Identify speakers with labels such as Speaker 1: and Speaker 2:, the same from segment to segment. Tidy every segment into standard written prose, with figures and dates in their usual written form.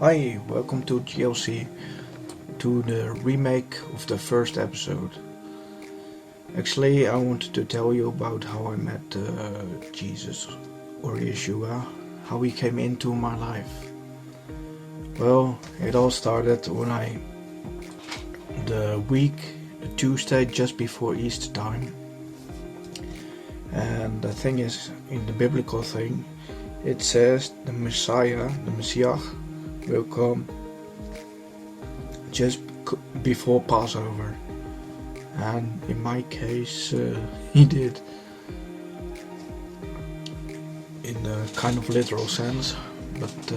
Speaker 1: Hi, welcome to GLC, to the remake of the first episode. Actually, I wanted to tell you about how I met Jesus, or Yeshua, how he came into my life. Well, it all started when the Tuesday just before Easter time. And the thing is, in the biblical thing, it says the Messiah, will come just before Passover, and in my case he did, in a kind of literal sense, but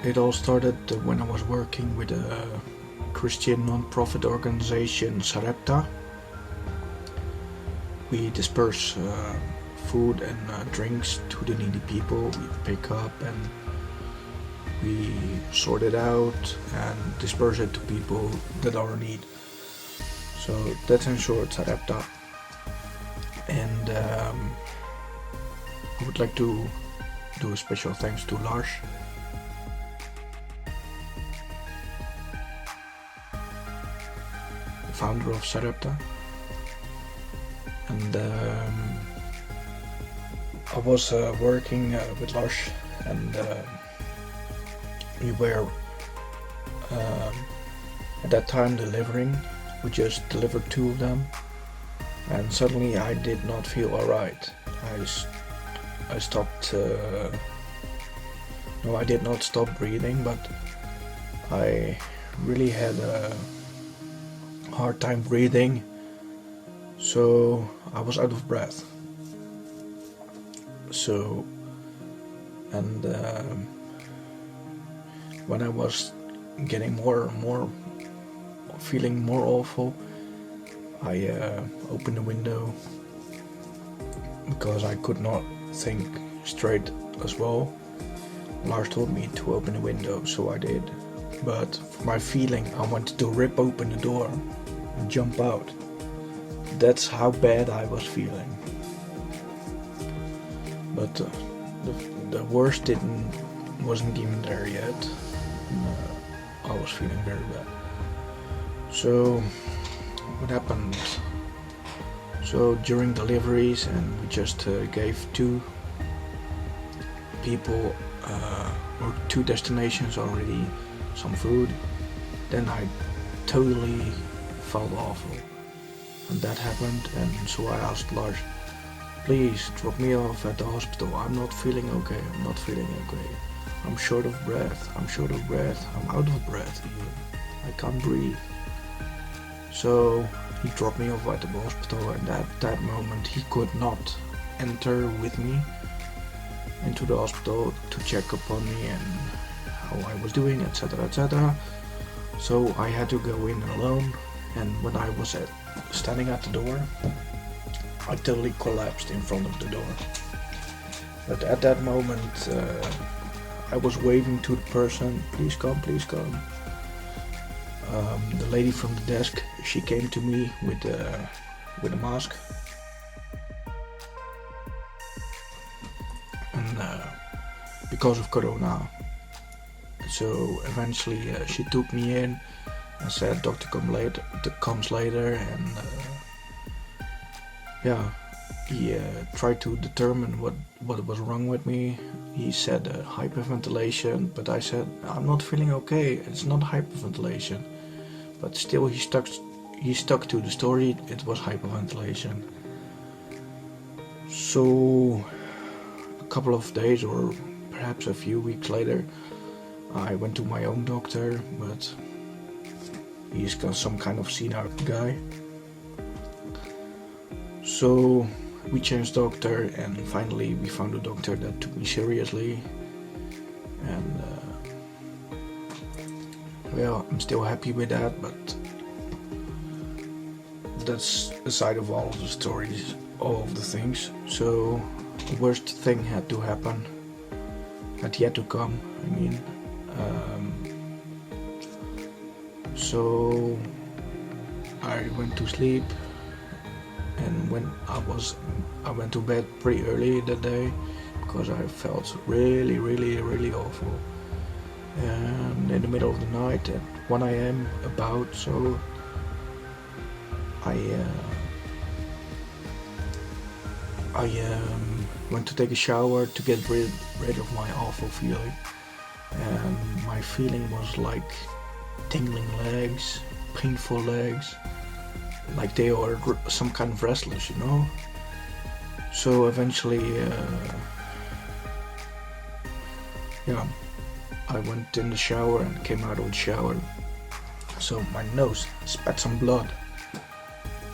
Speaker 1: it all started when I was working with a Christian non-profit organization, Sarepta. We disperse food and drinks to the needy people. We pick up and we sort it out and disperse it to people that are in need. So that's in short Sarepta. And I would like to do a special thanks to Lars. The founder of Sarepta. And I was working with Lars, and we were at that time delivering. We just delivered 2 of them, and suddenly I did not feel alright. I stopped. No, I did not stop breathing, but I really had a hard time breathing. So I was out of breath. So, and when I was getting feeling more awful, I opened the window because I could not think straight as well. Lars told me to open the window, so I did. But for my feeling, I wanted to rip open the door and jump out. That's how bad I was feeling. But the worst wasn't even there yet. I was feeling very bad. So what happened? So during deliveries, and we just gave 2 people or 2 destinations already some food. Then I totally felt awful. And that happened, and so I asked Lars, please drop me off at the hospital. I'm not feeling okay. I'm short of breath. I'm out of breath even. I can't breathe. So he dropped me off at the hospital, and at that moment he could not enter with me into the hospital to check upon me and how I was doing, etc., etc. So I had to go in alone, and when I was standing at the door, I totally collapsed in front of the door. But at that moment, I was waving to the person, please come. The lady from the desk, she came to me with a mask. And because of Corona. So eventually she took me in and said, doctor comes later, and he tried to determine what was wrong with me. He said hyperventilation, but I said I'm not feeling okay. It's not hyperventilation. But still, he stuck to the story. It was hyperventilation. So a couple of days, or perhaps a few weeks later, I went to my own doctor, but he's got some kind of senile guy. So we changed doctor, and finally we found a doctor that took me seriously. And I'm still happy with that, but that's aside of all of the stories, all of the things. So the worst thing had to happen, had yet to come, I mean. So I went to sleep, and when I went to bed pretty early that day, because I felt really, really, really awful. And in the middle of the night at 1 a.m. about, so I went to take a shower to get rid of my awful feeling. And my feeling was like tingling legs, painful legs, like they are some kind of restless, you know. So eventually, I went in the shower and came out of the shower. So my nose spat some blood,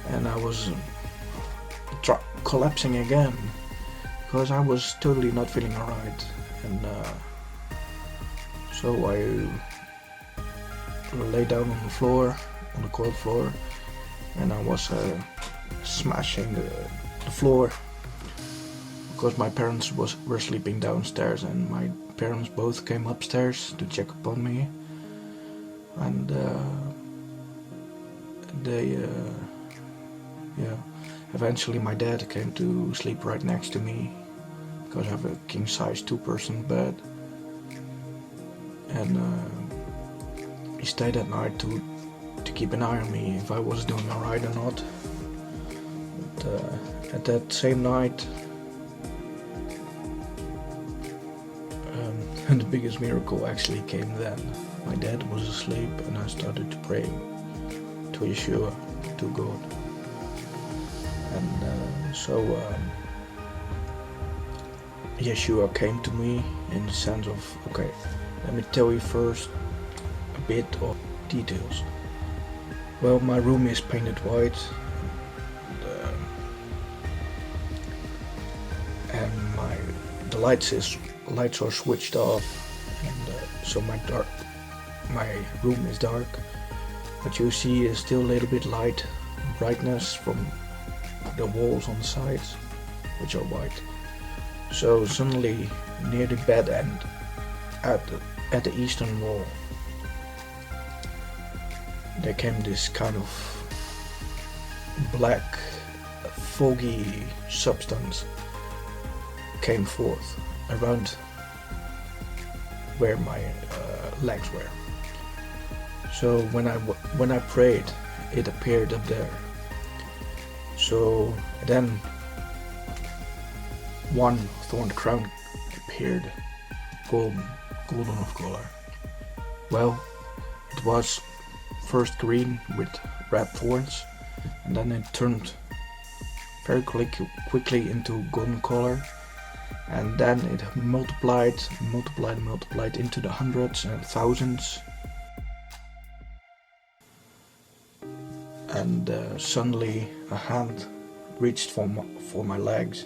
Speaker 1: and I was collapsing again because I was totally not feeling alright. And so I lay down on the floor, on the cold floor, and I was smashing the floor because my parents were sleeping downstairs, and my parents both came upstairs to check upon me, and eventually my dad came to sleep right next to me because I have a king size 2-person bed, and he stayed that night to keep an eye on me if I was doing alright or not. But at that same night, and the biggest miracle actually came then. My dad was asleep and I started to pray to Yeshua, to God. And so Yeshua came to me in the sense of, okay, let me tell you first a bit of details. Well, my room is painted white, and the lights are switched off, and so my room is dark. But you see is still a little bit light brightness from the walls on the sides, which are white. So suddenly near the bed end, at the eastern wall, there came this kind of black, foggy substance came forth around where my legs were. So when I prayed, it appeared up there. So then one thorn crown appeared, golden of color. Well, it was first green with red thorns, and then it turned very quickly into golden color, and then it multiplied into the hundreds and thousands, and suddenly a hand reached for my legs.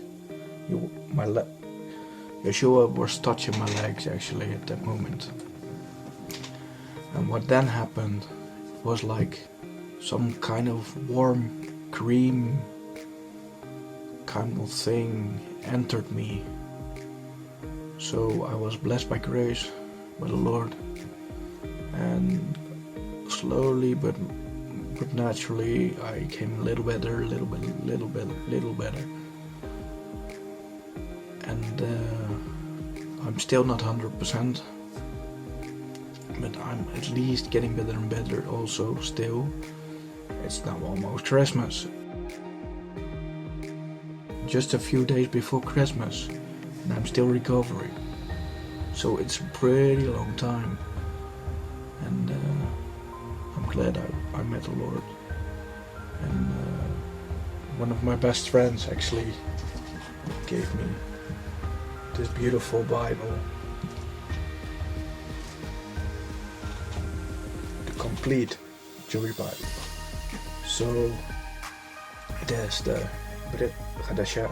Speaker 1: Yeshua was touching my legs actually at that moment. And what then happened was like some kind of warm cream kind of thing entered me. So I was blessed by grace, by the Lord, and slowly but naturally I came a little better, and I'm still not 100%, but I'm at least getting better and better also still. It's now almost Christmas, just a few days before Christmas, and I'm still recovering. So it's a pretty long time, and I'm glad I met the Lord. And one of my best friends actually gave me this beautiful Bible, the complete Jewish Bible. So it has the Brit Hadasha,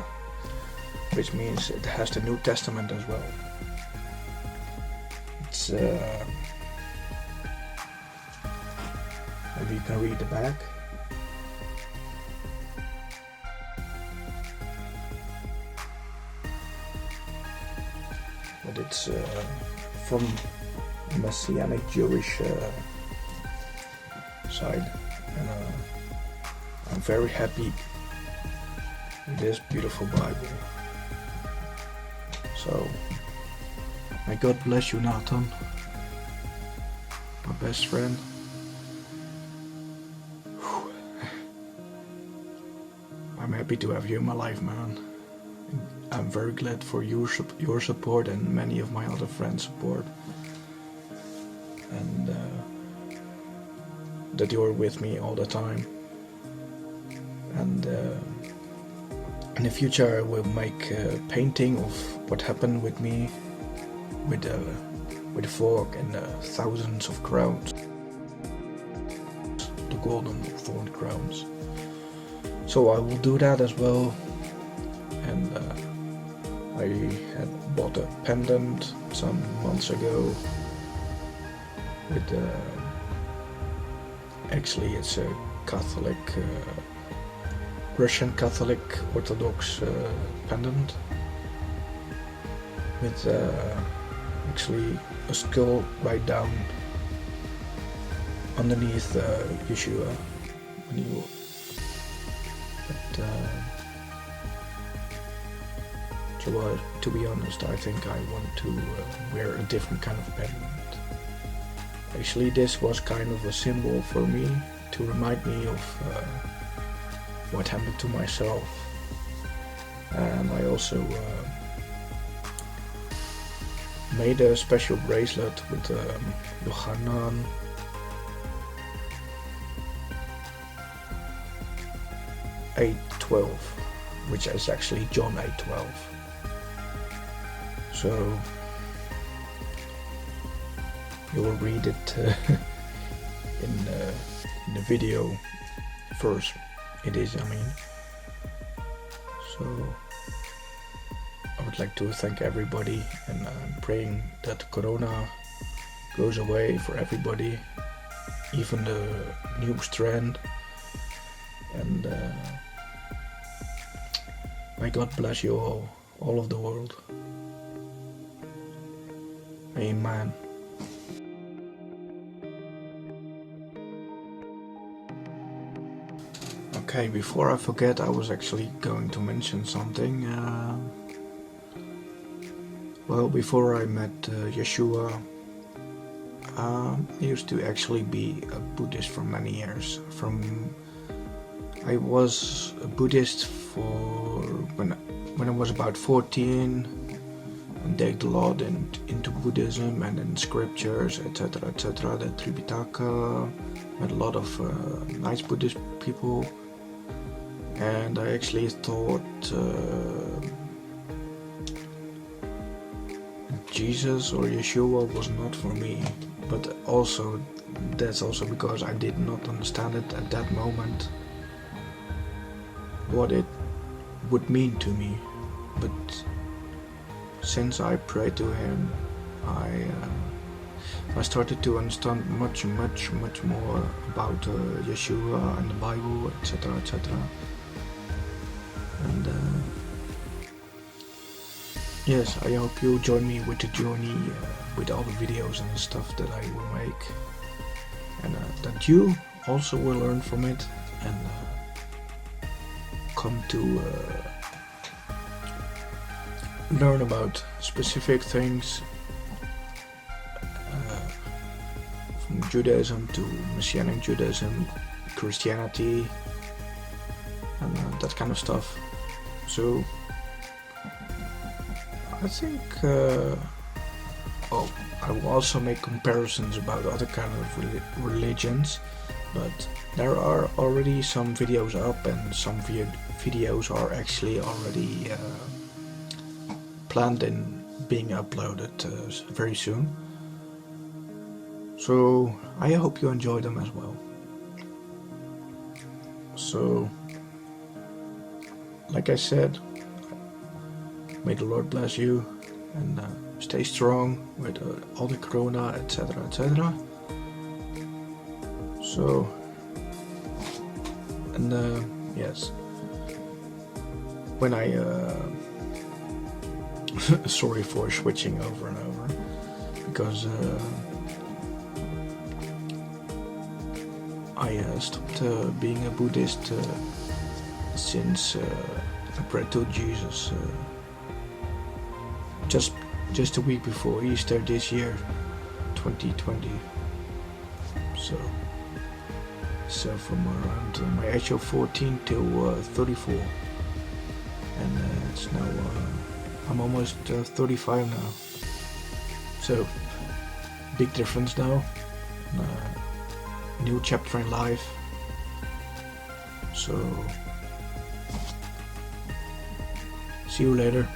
Speaker 1: which means it has the New Testament as well. It's maybe you can read the back. But it's from messianic Jewish side, and I'm very happy with this beautiful Bible. So, may God bless you, Nathan, my best friend. I'm happy to have you in my life, man. I'm very glad for your support and many of my other friends' support. And that you're with me all the time. And in the future I will make a painting of what happened with me with the fork and the thousands of crowns, the golden thorn crowns. So I will do that as well. And I had bought a pendant some months ago with actually it's a Catholic, Russian Catholic Orthodox pendant with actually a skull right down underneath Yeshua. To be honest, I think I want to wear a different kind of pendant. Actually, this was kind of a symbol for me to remind me of what happened to myself. And I also made a special bracelet with Yohanan 8:12, which is actually John 8:12. So you will read it in the video first. It is, I mean. So I would like to thank everybody, and I'm praying that Corona goes away for everybody, even the new strand. And may God bless you all of the world. Amen. Okay, before I forget, I was actually going to mention something. Well, before I met Yeshua, I used to actually be a Buddhist for many years. I was a Buddhist for when I was about 14. And delved a lot into Buddhism and in scriptures, etc., etc. The Tripitaka, met a lot of nice Buddhist people, and I actually thought Jesus or Yeshua was not for me. But also, that's also because I did not understand it at that moment, what it would mean to me. But since I prayed to him, I started to understand much more about Yeshua and the Bible, etc., etc. And yes, I hope you join me with the journey, with all the videos and stuff that I will make, and that you also will learn from it and come to learn about specific things, from Judaism to messianic Judaism, Christianity, and that kind of stuff. So I think I will also make comparisons about other kind of religions, but there are already some videos up, and some videos are actually already planned in being uploaded very soon. So I hope you enjoy them as well. So, like I said, may the Lord bless you, and stay strong with all the Corona, etc., etc. So, and yes, when I sorry for switching over and over, because I stopped being a Buddhist since I prayed to Jesus just a week before Easter this year, 2020. So from around my age of 14 till 34, and it's now I'm almost 35 now. So big difference now. New chapter in life. So see you later.